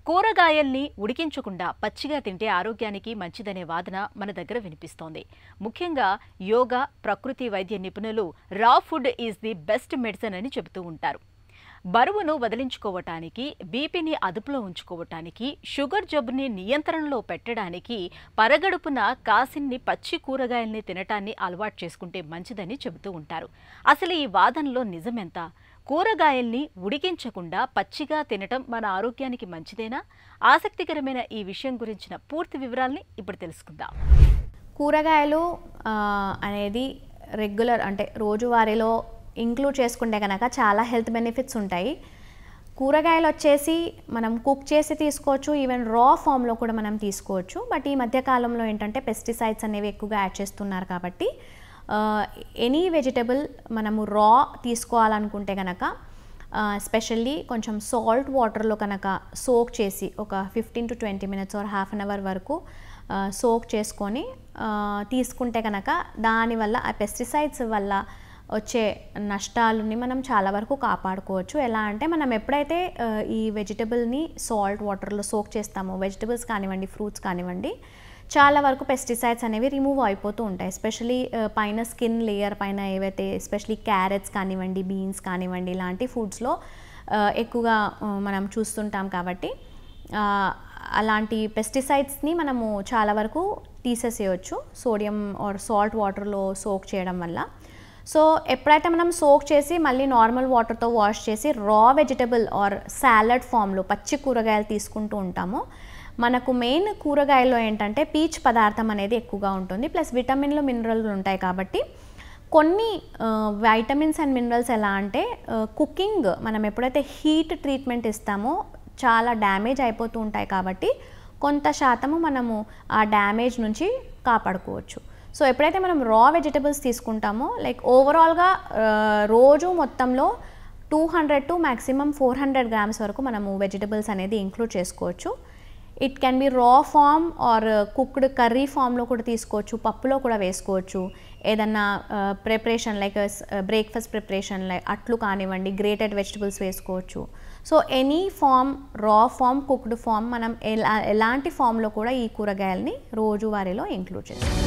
కూరగాయల్ని ఉడికించకుండా పచ్చిగా తింటే ఆరోగ్యానికి మంచిదనే వాదన మన దగ్గర వినిపిస్తోంది. ముఖ్యంగా యోగా, ప్రకృతి వైద్య నిపుణులు రా food is the best medicine అని చెబుతూ ఉంటారు. బరువును వదిలించుకోవటానికి, బీపీని అదుపులో ఉంచుకోవటానికి, షుగర్ జబ్బుని నియంత్రణలో పెట్టడానికి పరగడుపున కాసిన్ని పచ్చి కూరగాయల్ని తినటాన్ని అలవాటు చేసుకుంటే మంచిదని చెబుతూ ఉంటారు. అసలు ఈ వాదనలో నిజమెంత? కూరగాయల్ని ఉడికించకుండా పచ్చిగా తినటం మన ఆరోగ్యానికి మంచిదేనా? ఆసక్తికరమైన ఈ విషయం గురించిన పూర్తి వివరాల్ని ఇప్పుడు తెలుసుకుందాం. కూరగాయలు అనేది రెగ్యులర్ అంటే రోజువారీలో ఇంక్లూడ్ చేసుకుంటే కనుక చాలా హెల్త్ బెనిఫిట్స్ ఉంటాయి. కూరగాయలు వచ్చేసి మనం కుక్ చేసి తీసుకోవచ్చు, ఈవెన్ రా ఫామ్లో కూడా మనం తీసుకోవచ్చు. బట్ ఈ మధ్యకాలంలో ఏంటంటే పెస్టిసైడ్స్ అనేవి ఎక్కువగా యాడ్ చేస్తున్నారు కాబట్టి ఎనీ వెజిటబుల్ మనము రా తీసుకోవాలనుకుంటే కనుక స్పెషల్లీ కొంచెం సాల్ట్ వాటర్లో కనుక సోక్ చేసి ఒక 15 to 20 minutes or half an hour వరకు సోక్ చేసుకొని తీసుకుంటే కనుక దానివల్ల ఆ పెస్టిసైడ్స్ వల్ల వచ్చే నష్టాలని మనం చాలా వరకు కాపాడుకోవచ్చు. ఎలా అంటే మనం ఎప్పుడైతే ఈ వెజిటబుల్ని సాల్ట్ వాటర్లో సోక్ చేస్తామో, వెజిటబుల్స్ కానివ్వండి, ఫ్రూట్స్ కానివ్వండి, చాలా వరకు పెస్టిసైడ్స్ అనేవి రిమూవ్ అయిపోతూ ఉంటాయి. ఎస్పెషలీ పైన స్కిన్ లేయర్ పైన ఏవైతే ఎస్పెషలీ క్యారెట్స్ కానివ్వండి, బీన్స్ కానివ్వండి, ఇలాంటి ఫుడ్స్లో ఎక్కువగా మనం చూస్తుంటాం. కాబట్టి అలాంటి పెస్టిసైడ్స్ని మనము చాలా వరకు తీసేసేయచ్చు సోడియం ఆర్ సాల్ట్ వాటర్లో సోక్ చేయడం వల్ల. సో ఎప్పుడైతే మనం సోక్ చేసి మళ్ళీ నార్మల్ వాటర్తో వాష్ చేసి రా వెజిటబుల్ ఆర్ సాలడ్ ఫామ్లో పచ్చి కూరగాయలు తీసుకుంటూ ఉంటామో, మనకు మెయిన్ కూరగాయల్లో ఏంటంటే పీచు పదార్థం అనేది ఎక్కువగా ఉంటుంది, ప్లస్ విటమిన్లు, మినరల్లు ఉంటాయి. కాబట్టి కొన్ని వైటమిన్స్ అండ్ మినరల్స్ ఎలా అంటే కుకింగ్ మనం ఎప్పుడైతే హీట్ ట్రీట్మెంట్ ఇస్తామో చాలా డ్యామేజ్ అయిపోతూ ఉంటాయి. కాబట్టి కొంత శాతము మనము ఆ డ్యామేజ్ నుంచి కాపాడుకోవచ్చు. సో ఎప్పుడైతే మనం రా వెజిటబుల్స్ తీసుకుంటామో, లైక్ ఓవరాల్గా రోజు మొత్తంలో 200 to maximum 400 grams వరకు మనము వెజిటబుల్స్ అనేది ఇంక్లూడ్ చేసుకోవచ్చు. ఇట్ కెన్ బి రా ఫామ్ ఆర్ కుక్డ్ కర్రీ ఫామ్లో కూడా తీసుకోవచ్చు, పప్పులో కూడా వేసుకోవచ్చు. ఏదన్నా preparation like breakfast preparation like అట్లు కానివ్వండి, గ్రేటెడ్ వెజిటబుల్స్ వేసుకోవచ్చు. సో ఎనీ ఫామ్, రా ఫామ్, కుక్డ్ ఫామ్, మనం ఎలాంటి ఫామ్లో కూడా ఈ కూరగాయలని రోజువారీలో ఇంక్లూడ్ చేసుకోవచ్చు.